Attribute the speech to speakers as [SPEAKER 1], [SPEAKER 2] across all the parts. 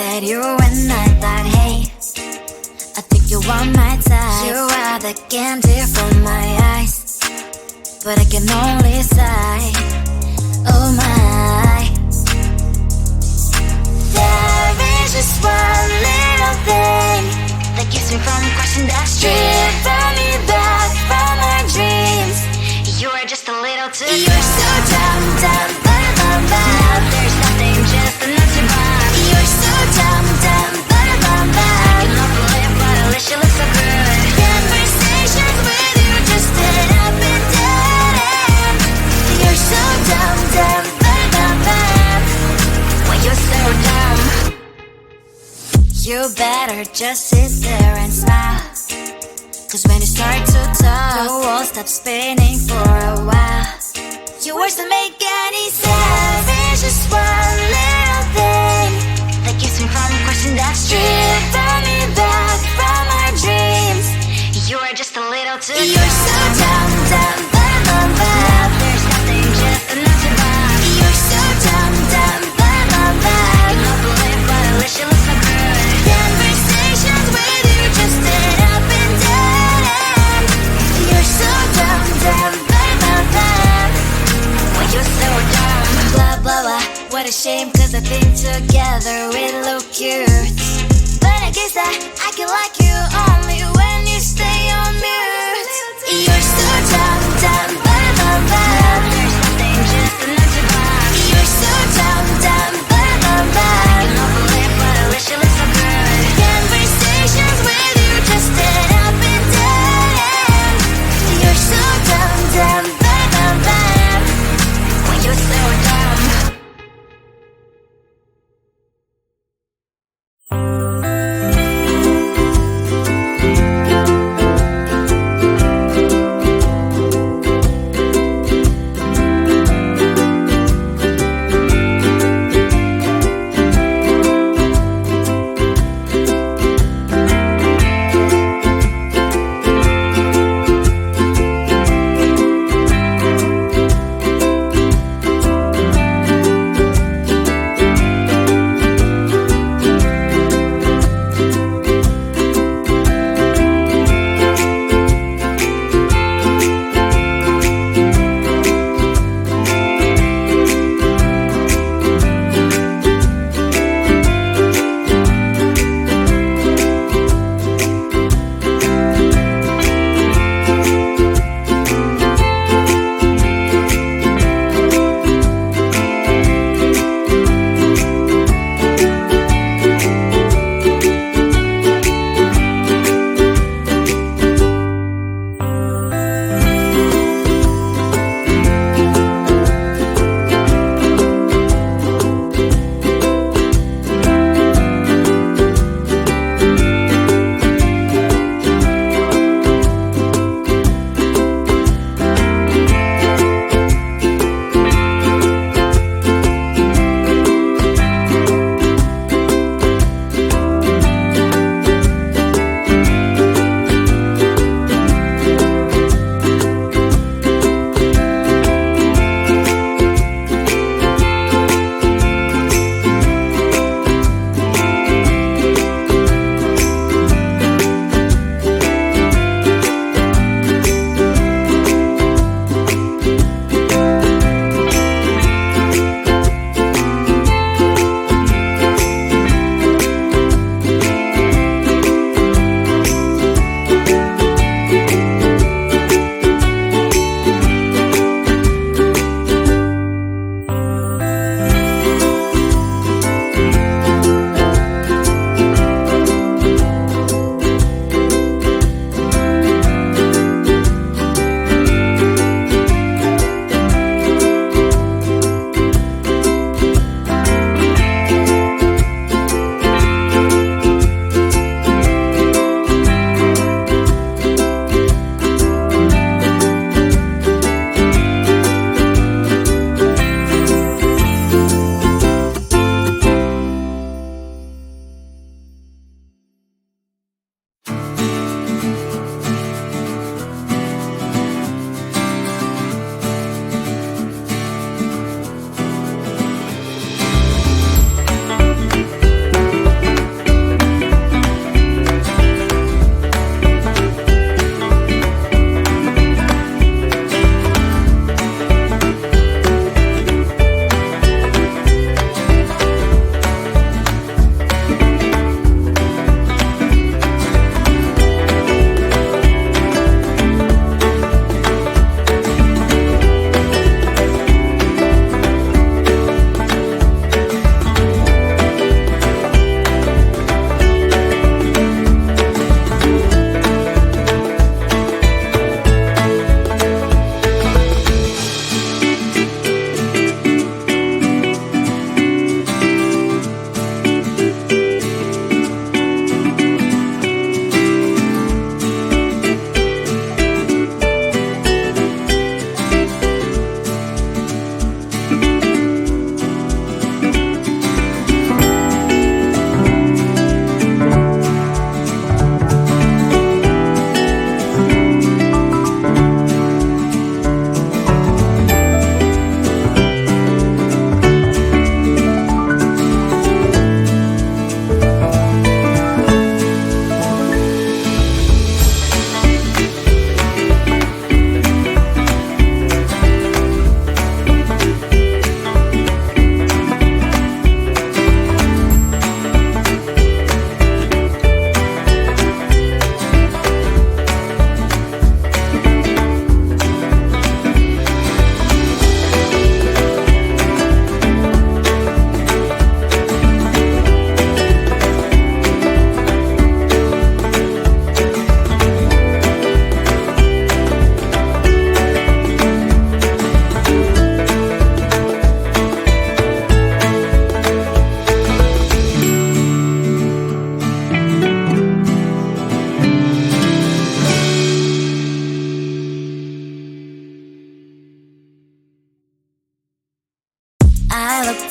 [SPEAKER 1] at you and I thought, hey, I think you are my type. You are the candy from my eyes, but I can only sigh, oh my. There is just one little thing that keeps me from crossing that street, driving me back from my dreams. You are just a little too close. You're so dumb, dumb, bum, bum. Now there's nothing, just enough to buy. You're so dumb, dumb, bum, bum. I can believe, but at least you look so good. Conversations with you just end up in dead end. You're so dumb, dumb, bum, bum. When you're so dumb, you better just sit there and smile, 'cause when you start to talk, the world stops spinning for a while. Your words don't make any sense. There's just one little thing that keeps me from crossing that street, driving me back from our dreams. You are just a little too close. You're so dumb, dumb, bum, bum, bum. Now there's nothing, just enough to buy. You're so dumb, dumb, bum, bum, bum. I cannot believe, but at least you look so good. Conversations with you just end up in dead end. You're so dumb, dumb, bum, bum, bum. When you're so dumb, blah, blah, blah. What a shame, 'cause I think together we look cute, but I guess that I can like you only when you stay on mute. You're so dumb, dumb, bum, bum, bum. There's nothing, just enough to buy. You're so dumb, dumb, bum, bum, bum. I cannot believe, but at least you look so good. Conversations with you just end up in dead end. You're so dumb, dumb, bum, bum, bum. When you're so dumb.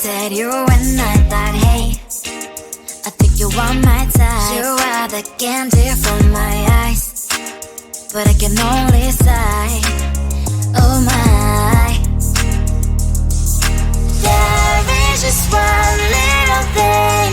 [SPEAKER 1] looked at you and I thought, hey, I think you are my type. You are the candy from my eyes, but I can only sigh, oh my. There is just one little thing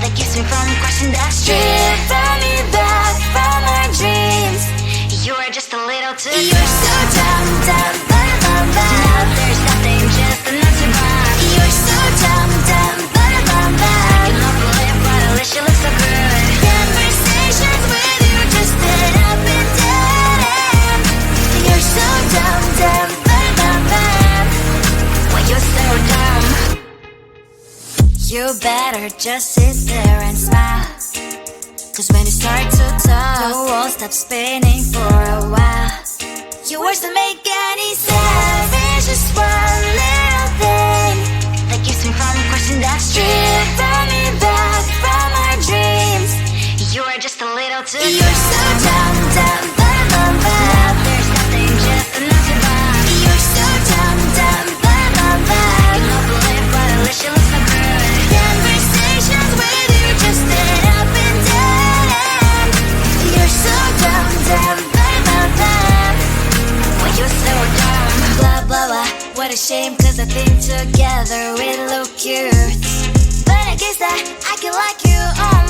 [SPEAKER 1] that keeps me from crossing that street, drive me back from my dreams. You are just a little too close. You're so dumb, dumb, bum, bum, bum. Now there's nothing just enough to buy. You're so dumb, dumb, bum, bum, bum. I cannot believe what a wish you look so good. Conversations with you just end up in dead end. You're so dumb, dumb, bum, bum, bum. When you're so dumb, you better just sit there and smile, 'cause when you start to talk, the world stops spinning for a while. Your words don't make any sense. There's just one little thing that keeps me from crossing that street, bring me back from our dreams. You are just a little too close. You're so dumb, dumb, bum, bum, bum. Now there's nothing just enough to buy. You're so dumb, dumb, bum, bum, bum. I cannot believe what a wish you look so good. Conversations with you just end up in dead end. You're so dumb, dumb, bum, bum, bum. When you're so dumb, blah, blah, blah. What a shame, 'cause I think together we look cute, but I guess that I can like you on